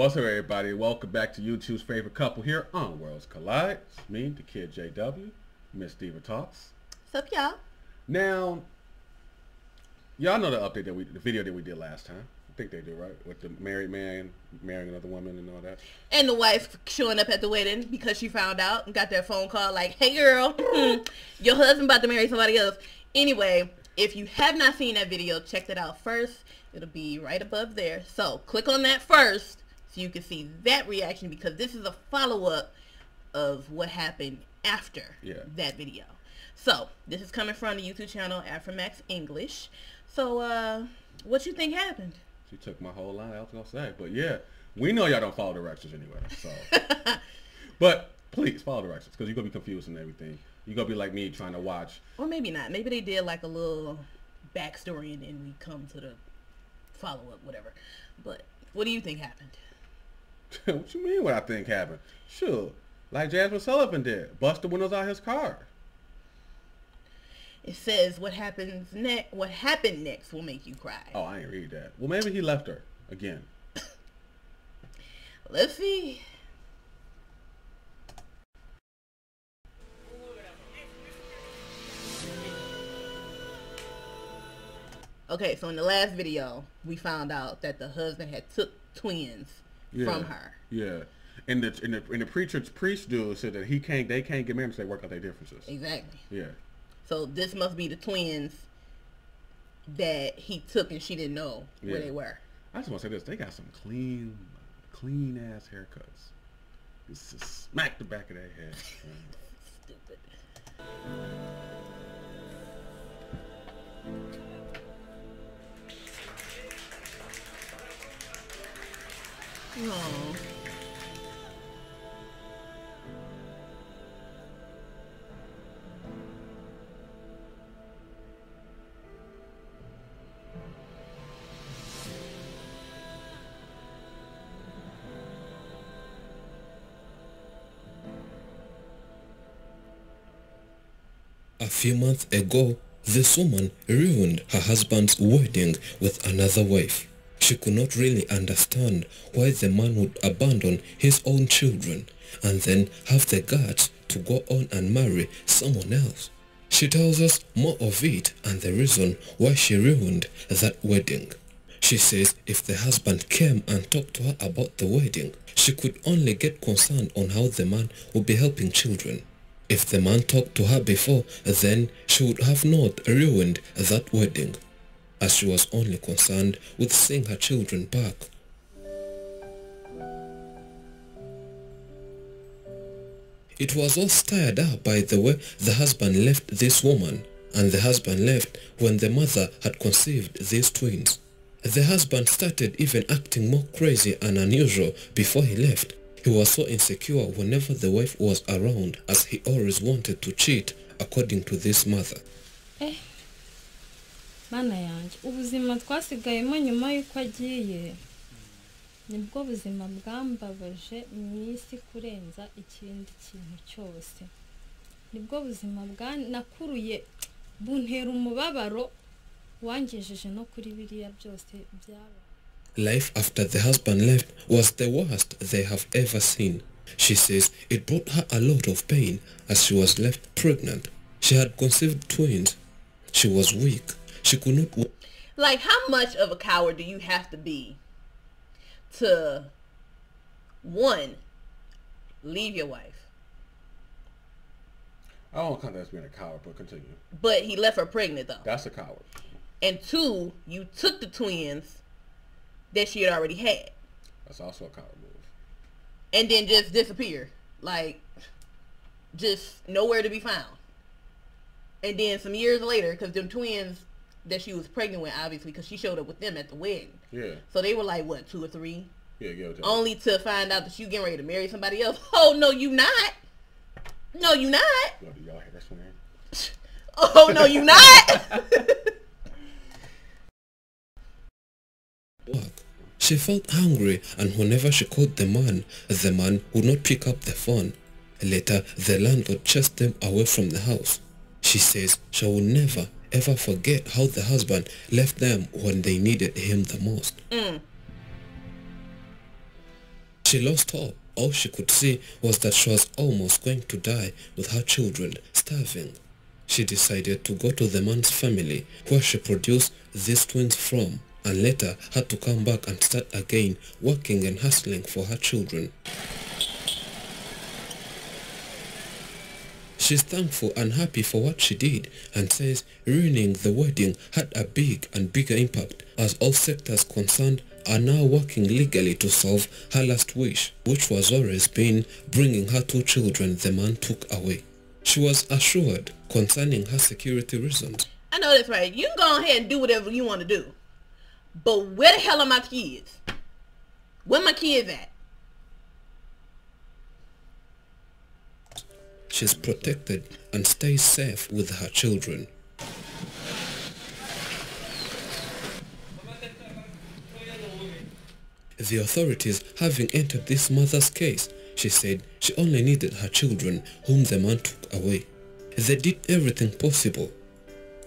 What's up, everybody? Welcome back to YouTube's favorite couple here on Worlds Collide. It's me, the kid JW Ms Diva Talks. What's up, y'all? Now, y'all know the update the video that we did last time. I think they do, right? With the married man marrying another woman and all that. And the wife showing up at the wedding because she found out and got that phone call like, "Hey, girl, your husband about to marry somebody else." Anyway, if you have not seen that video, check that out first. It'll be right above there. So click on that first so you can see that reaction, because this is a follow-up of what happened after that video. So this is coming from the YouTube channel Afromax English. So what you think happened? She took my whole line. I was gonna say, but yeah, we know y'all don't follow directions anyway. So, but please follow directions, because you're gonna be confused and everything. You're gonna be like me trying to watch. Or maybe not. Maybe they did like a little backstory and then we come to the follow-up, whatever. But what do you think happened? What you mean what I think happened? Sure, like Jasmine Sullivan did. Bust the windows out his car. It says what happened next will make you cry. Oh, I ain't read that. Well, maybe he left her again. Let's see. Okay, so in the last video, we found out that the husband had took twins from her. Yeah, and the priest dude said that they can't get married until they work out their differences. Exactly. Yeah. So this must be the twins that he took and she didn't know where they were. I just want to say this: they got some clean ass haircuts. It's just smack the back of their head. Stupid. Oh. A few months ago, this woman ruined her husband's wedding with another wife. She could not really understand why the man would abandon his own children and then have the guts to go on and marry someone else. She tells us more of it and the reason why she ruined that wedding. She says if the husband came and talked to her about the wedding, she could only get concerned on how the man would be helping children. If the man talked to her before, then she would have not ruined that wedding, as she was only concerned with seeing her children back. It was all stirred up by the way the husband left this woman, and the husband left when the mother had conceived these twins. The husband started even acting more crazy and unusual before he left. He was so insecure whenever the wife was around, as he always wanted to cheat, according to this mother. Mana yanjye, ubuzima twasigayemo nyuma y'uko agiye nibwo buzima bwambabaje mu isi kurenza ikindi kintu cyose. Nibwo buzima nakuruye buntera umubabaro wangejeje no kuri biriya byose byaba. Life after the husband left was the worst they have ever seen. She says it brought her a lot of pain as she was left pregnant. She had conceived twins. She was weak. She could not... Like, how much of a coward do you have to be to, one, leave your wife? I don't count that as being a coward, but continue. But he left her pregnant, though. That's a coward. And two, you took the twins that she had already had. That's also a coward move. And then just disappear. Like, just nowhere to be found. And then some years later, because them twins that she was pregnant with, obviously, because she showed up with them at the wedding. Yeah. So they were like, what, 2 or 3? Yeah, give it to Only to find out that you getting ready to marry somebody else. Oh, no, you not. No, you not. Oh, do y'all hear this one here? Oh, no, you not. She felt hungry, and whenever she called the man would not pick up the phone. Later, the landlord chased them away from the house. She says she will never ever forget how the husband left them when they needed him the most. She lost hope. All she could see was that she was almost going to die with her children starving. She decided to go to the man's family where she produced these twins from, and later had to come back and start again working and hustling for her children. She's thankful and happy for what she did, and says ruining the wedding had a big and bigger impact, as all sectors concerned are now working legally to solve her last wish, which was always been bringing her 2 children the man took away. She was assured concerning her security reasons. I know that's right. You can go ahead and do whatever you want to do. But where the hell are my kids? Where my kids at? She's protected and stays safe with her children. The authorities having entered this mother's case, she said she only needed her children whom the man took away. They did everything possible,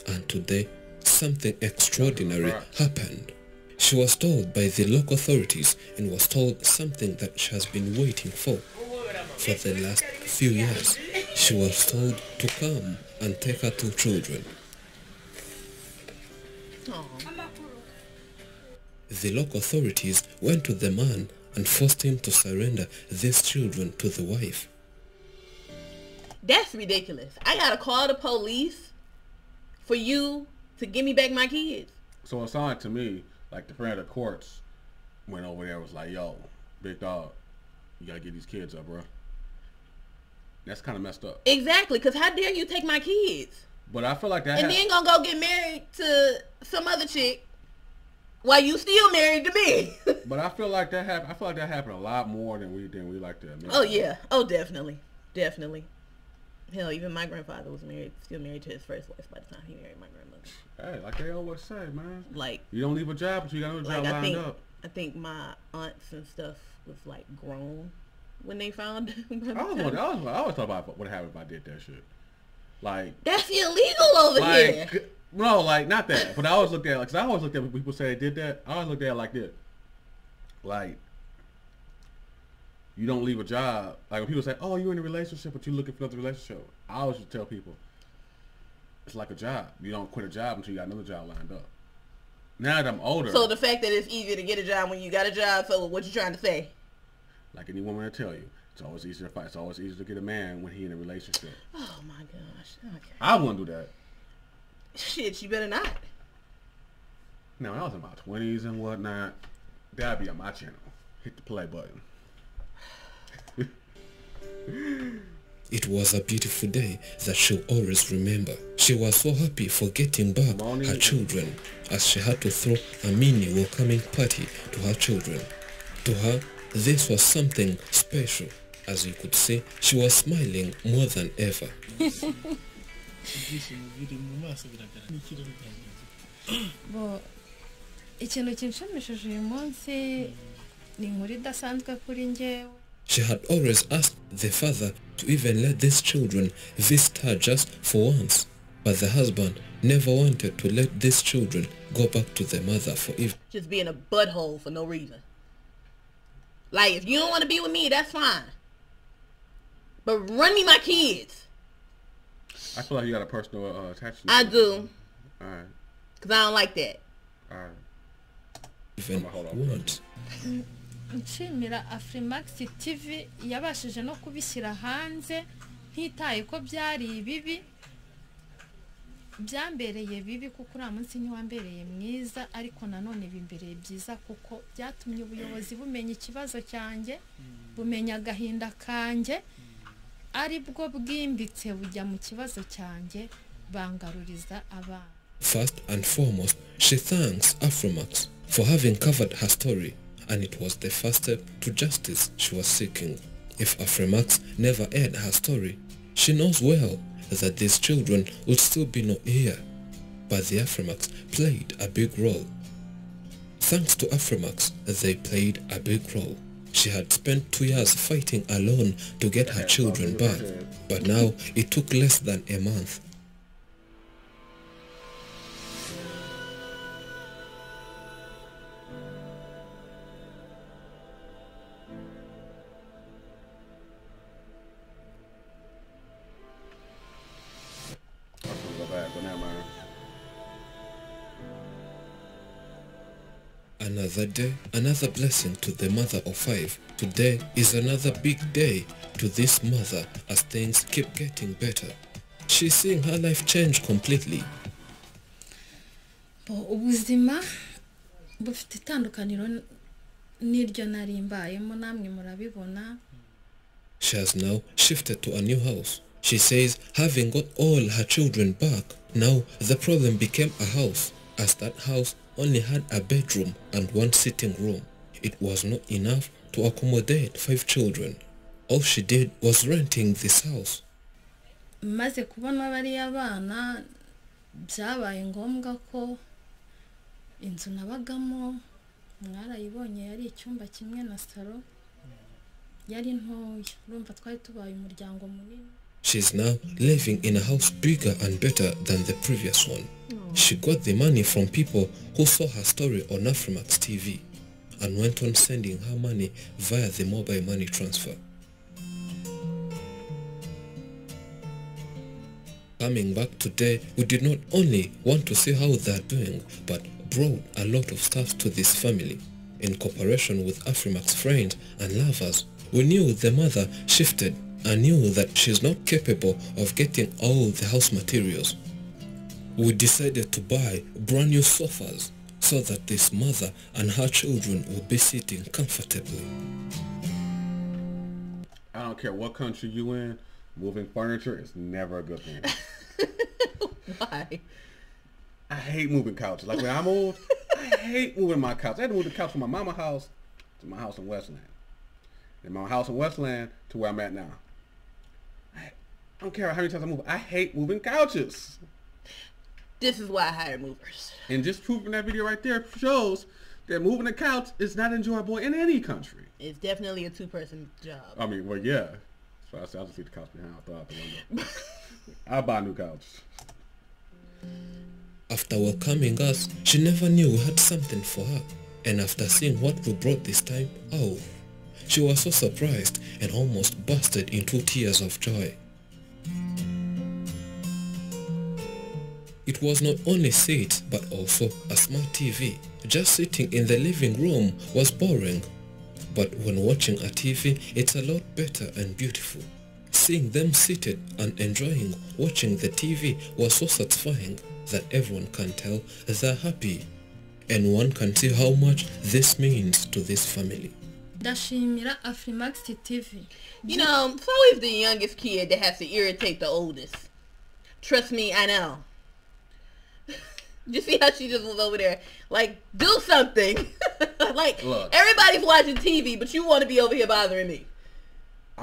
and today something extraordinary happened. She was told by the local authorities and was told something that she has been waiting for the last few years. She was told to come and take her 2 children. Aww. The local authorities went to the man and forced him to surrender these children to the wife. That's ridiculous. I gotta call the police for you to give me back my kids. So it sounded to me like the friend of the courts went over there and was like, yo, big dog, you gotta get these kids up, bro. That's kind of messed up. Exactly, because how dare you take my kids? But I feel like that and then gonna go get married to some other chick while you still married to me. But I feel like that happened. I feel like that happened a lot more than we like to admit. Oh yeah. Oh, definitely. Definitely. Hell, even my grandfather was still married to his first wife by the time he married my grandmother. Hey, like they always say, man. Like, you don't leave a job until you got another job lined up. I think my aunts and stuff was like grown when they found I always thought about what happened if I did that shit. Like, that's illegal over here. No, like not that. But I always looked at it, like, 'cause I always looked at when people say they did that. I always looked at it like this. Like, you don't leave a job. Like when people say, "Oh, you're in a relationship, but you're looking for another relationship," I always just tell people, it's like a job. You don't quit a job until you got another job lined up. Now that I'm older. So the fact that it's easier to get a job when you got a job. So what you trying to say? Like any woman will tell you, it's always easier to fight. It's always easier to get a man when he's in a relationship. Oh my gosh. Okay. I wouldn't do that. Shit, you better not. Now, when I was in my 20s and whatnot, that'd be on my channel. Hit the play button. It was a beautiful day that she'll always remember. She was so happy for getting back her children, as she had to throw a mini welcoming party to her children. To her, this was something special. As you could see, she was smiling more than ever. ikintu kinshimishije uyu munsi ni inkuru idasanzwe kuri njyewe. She had always asked the father to even let these children visit her just for once, but the husband never wanted to let these children go back to their mother for even. Just being a butthole for no reason. Like, if you don't want to be with me, that's fine. But run me my kids. I feel like you got a personal attachment. I do. Alright. Because I don't like that. Alright. Even once. nshimira Afrimax TV yabashije no kubishyira hanze ntitaye ko byari bibi, byambereye bibi kuko uriya munsi ntiwambereye mwiza, ariko nanone bimbereye byiza kuko byatumye ubuyobozi bumenya ikibazo cyanjye, bumenya agahinda kanjye, ari bwo bwimbitse bujya mu kibazo cyanjye bangaruriza abana. First and foremost, she thanks Afrimax for having covered her story, and it was the first step to justice she was seeking. If Afrimax never aired her story, she knows well that these children would still be not here, but the Afrimax played a big role. Thanks to Afrimax, they played a big role. She had spent 2 years fighting alone to get her children back, but now it took less than a month. Another day, another blessing to the mother of 5. Today is another big day to this mother as things keep getting better. She's seeing her life change completely. Ubuzima bufite itandukaniro n'iryo nari mbayemo namwe murabibona. She has now shifted to a new house. She says having got all her children back, now the problem became a house, as that house only had a bedroom and 1 sitting room. It was not enough to accommodate 5 children. All she did was renting this house. Maze kubona bariya bana byabaye ngombwa ko inzu nabagamo mwarayibonye yari icyumba kimwe na salo yari ntoya urumva twari tubaye umuryango munini. She's now living in a house bigger and better than the previous one. She got the money from people who saw her story on Afrimax TV and went on sending her money via the mobile money transfer. Coming back today, we did not only want to see how they are doing, but brought a lot of stuff to this family. In cooperation with Afrimax friends and lovers, we knew the mother shifted and knew that she's not capable of getting all the house materials. We decided to buy brand new sofas so that this mother and her children will be sitting comfortably. I don't care what country you in, moving furniture is never a good thing. Why? I hate moving couches. Like when I moved, I hate moving my couch. I had to move the couch from my mama's house to my house in Westland. And my house in Westland to where I'm at now. I don't care how many times I move. I hate moving couches. This is why I hire movers. And just proving that video right there shows that moving a couch is not enjoyable in any country. It's definitely a 2-person job. I mean, well, yeah. So I said, I'll just leave the couch behind. I'll throw out the window. I'll buy a new couch. After welcoming us, she never knew we had something for her. And after seeing what we brought this time, oh, she was so surprised and almost bursted into tears of joy. It was not only seats but also a smart TV. Just sitting in the living room was boring. But when watching a TV, it's a lot better and beautiful. Seeing them seated and enjoying watching the TV was so satisfying that everyone can tell they're happy. And one can see how much this means to this family. Ndashimira Afrimax TV. You know, it's always the youngest kid that has to irritate the oldest. Trust me, I know. You see how she just was over there? Like, do something. Like, look, everybody's watching TV, but you want to be over here bothering me.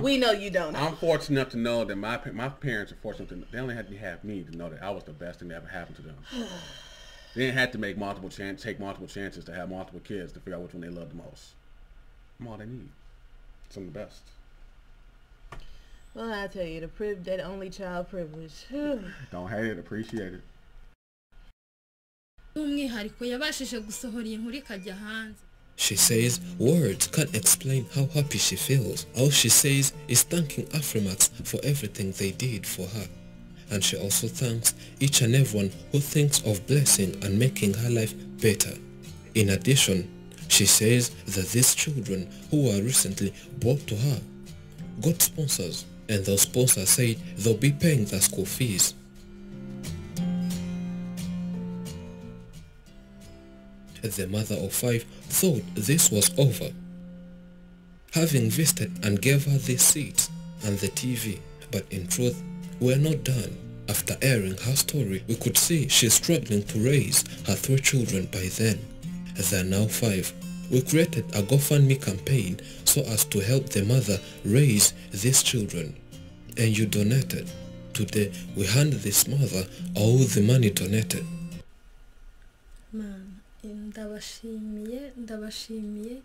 We know you don't. I'm fortunate enough to know that my parents are fortunate enough. They only had to have me to know that I was the best thing that ever happened to them. They didn't have to make take multiple chances to have multiple kids to figure out which one they love the most. I'm all they need. Some of the best. Well, I tell you, that only child privilege. Don't hate it, appreciate it. She says words can't explain how happy she feels. All she says is thanking Afrimax for everything they did for her. And she also thanks each and everyone who thinks of blessing and making her life better. In addition, she says that these children who were recently brought to her got sponsors, and those sponsors said they'll be paying their school fees. The mother of 5 thought this was over, having visited and gave her the seats and the TV, but in truth, we're not done. After airing her story, we could see she's struggling to raise her 3 children by then. They're now 5. We created a GoFundMe campaign so as to help the mother raise these children, and you donated. Today, we hand this mother all the money donated. ndabashimiye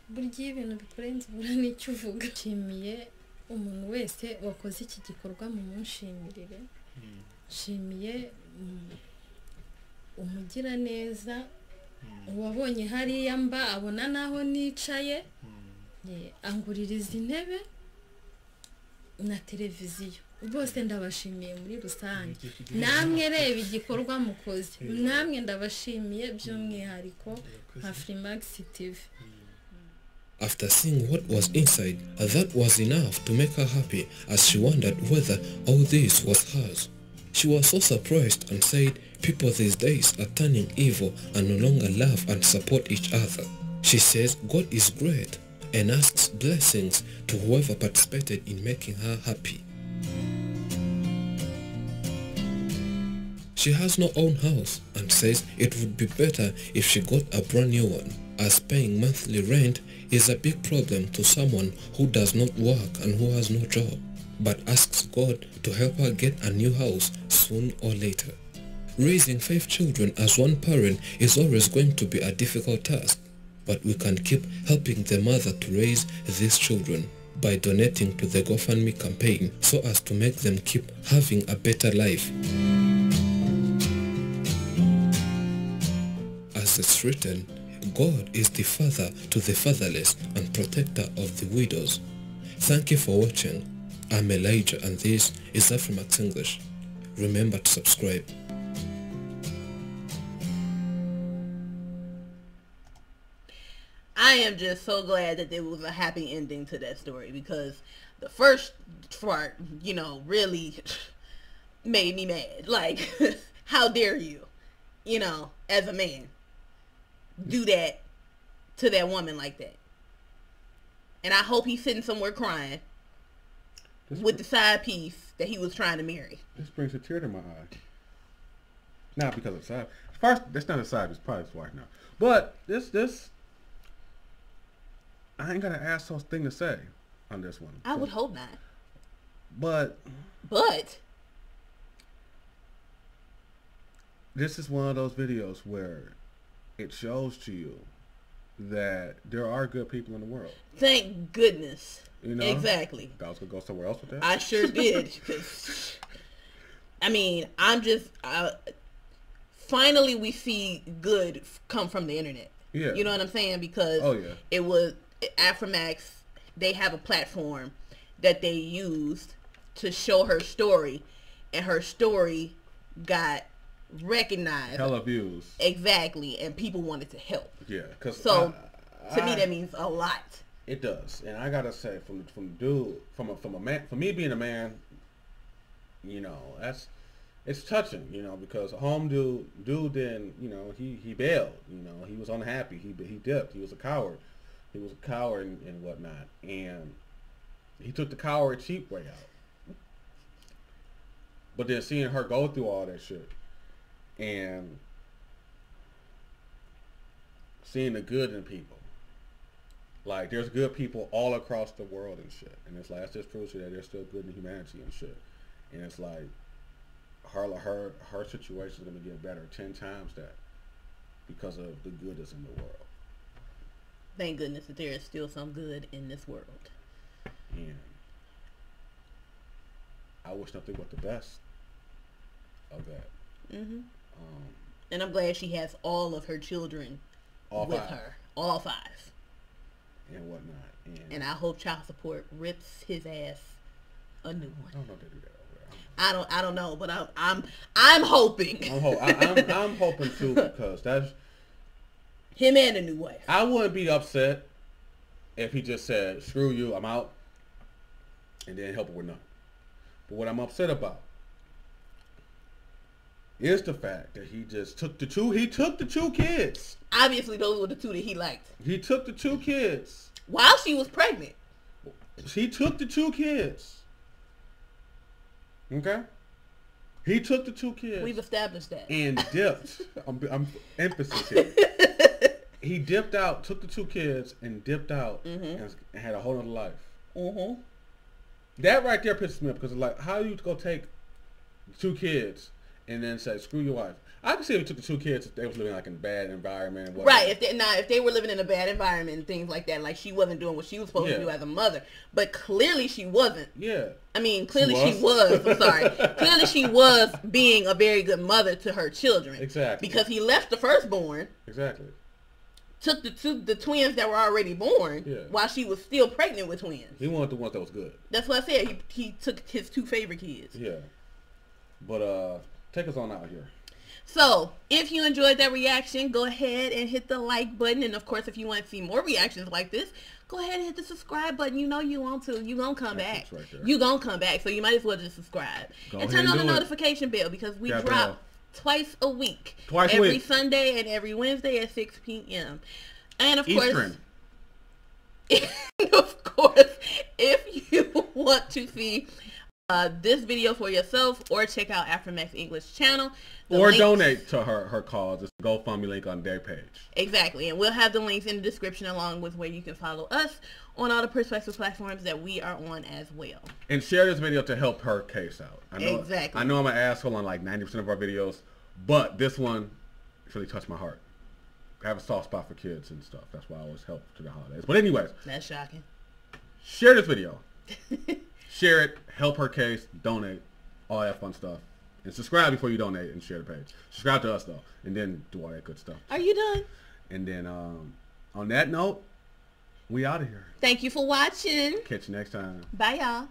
burya ibintu bikurenze ubura n'icyo uvuga. Nshimiye umuntu wese wakoze iki gikorwa mu munshimirire. Nshimiye umugira neza wabonye hariya mba abona naho nicaye anguririza intebe na televiziyo bose ndabashimiye muri rusange namwe reba igikorwa mukoze namwe ndabashimiye by'umwihariko nka Freemax TV. After seeing what was inside, that was enough to make her happy as she wondered whether all this was hers. She was so surprised and said people these days are turning evil and no longer love and support each other. She says God is great and asks blessings to whoever participated in making her happy. She has no own house and says it would be better if she got a brand new one, as paying monthly rent is a big problem to someone who does not work and who has no job, but asks God to help her get a new house soon or later. Raising 5 children as one parent is always going to be a difficult task, but we can keep helping the mother to raise these children by donating to the GoFundMe campaign so as to make them keep having a better life. As it's written, God is the father to the fatherless and protector of the widows. Thank you for watching. I'm Elijah and this is Afremax English. Remember to subscribe. I am just so glad that there was a happy ending to that story, because the first part, you know, really made me mad. Like, how dare you, you know, as a man, do that to that woman like that. And I hope he's sitting somewhere crying with the side piece that he was trying to marry. This brings a tear to my eye. Not because of side. First, that's not a side. It's probably his wife now. But this, I ain't got an asshole thing to say on this one. I would hope not. But this is one of those videos where it shows to you that there are good people in the world. Thank goodness. You know? Exactly. I was going to go somewhere else with that. I sure did. I mean, I'm just... finally, we see good come from the internet. Yeah. You know what I'm saying? Because it was... Afremax, they have a platform that they used to show her story, and her story got recognized. Hella views. Exactly, and people wanted to help. Yeah, cause so to me that means a lot. It does, and I gotta say, from a man, for me being a man, you know, it's touching, you know, because a home dude then, you know, he bailed, you know, he was unhappy, he dipped, he was a coward and whatnot, and he took the coward cheap way out. But then seeing her go through all that shit and seeing the good in people, like there's good people all across the world and shit, and it's like that just proves you that there's still good in humanity and shit. And it's like her situation is gonna get better 10 times that because of the good that's in the world. Thank goodness that there is still some good in this world. And I wish nothing but the best of that. Mm-hmm. And I'm glad she has all of her children with her. All 5. And whatnot. And I hope child support rips his ass a new one. I don't know if they do that over there. I don't know, but I'm hoping. I'm hoping too, because that's him and a new wife. I wouldn't be upset if he just said, "Screw you, I'm out," and then help her with nothing. But what I'm upset about is the fact that he just took the 2. He took the 2 kids. Obviously, those were the 2 that he liked. He took the 2 kids while she was pregnant. He took the 2 kids. Okay. He took the 2 kids. We've established that. And dipped. I'm emphasis here. He dipped out, took the 2 kids, and dipped out, and had a whole other life. Mm-hmm. That right there pisses me off, because it's like, how you go take 2 kids and then say, screw your wife? I can see if he took the 2 kids if they was living like in a bad environment and whatnot. Right. If they were living in a bad environment and things like that, like she wasn't doing what she was supposed to do as a mother. But clearly she wasn't. Yeah. I mean, clearly she was. I'm sorry. Clearly she was being a very good mother to her children. Exactly. Because he left the firstborn. Exactly. took the twins that were already born while she was still pregnant with twins. He wanted the ones that was good. That's what I said. He took his 2 favorite kids. Yeah. But take us on out here. So, if you enjoyed that reaction, go ahead and hit the like button. And, of course, if you want to see more reactions like this, go ahead and hit the subscribe button. You know you want to. You're going to come back. Right there. You're going to come back. So, you might as well just subscribe. And turn on the notification bell because we drop twice a week. Every Sunday and every Wednesday at 6 p.m. And, of course... of course, if you want to see... this video for yourself, or check out Afromax English channel. Or donate to her cause. It's a GoFundMe link on their page. Exactly. And we'll have the links in the description along with where you can follow us on all the Perspective platforms that we are on as well. And share this video to help her case out. Exactly. I know I'm an asshole on like 90% of our videos, but this one really touched my heart. I have a soft spot for kids and stuff. That's why I always help to the holidays. But anyways. That's shocking. Share this video. Share it, help her case, donate, all that fun stuff. And subscribe before you donate and share the page. Subscribe to us, though, and then do all that good stuff. Are you done? And then, on that note, we out of here. Thank you for watching. Catch you next time. Bye, y'all.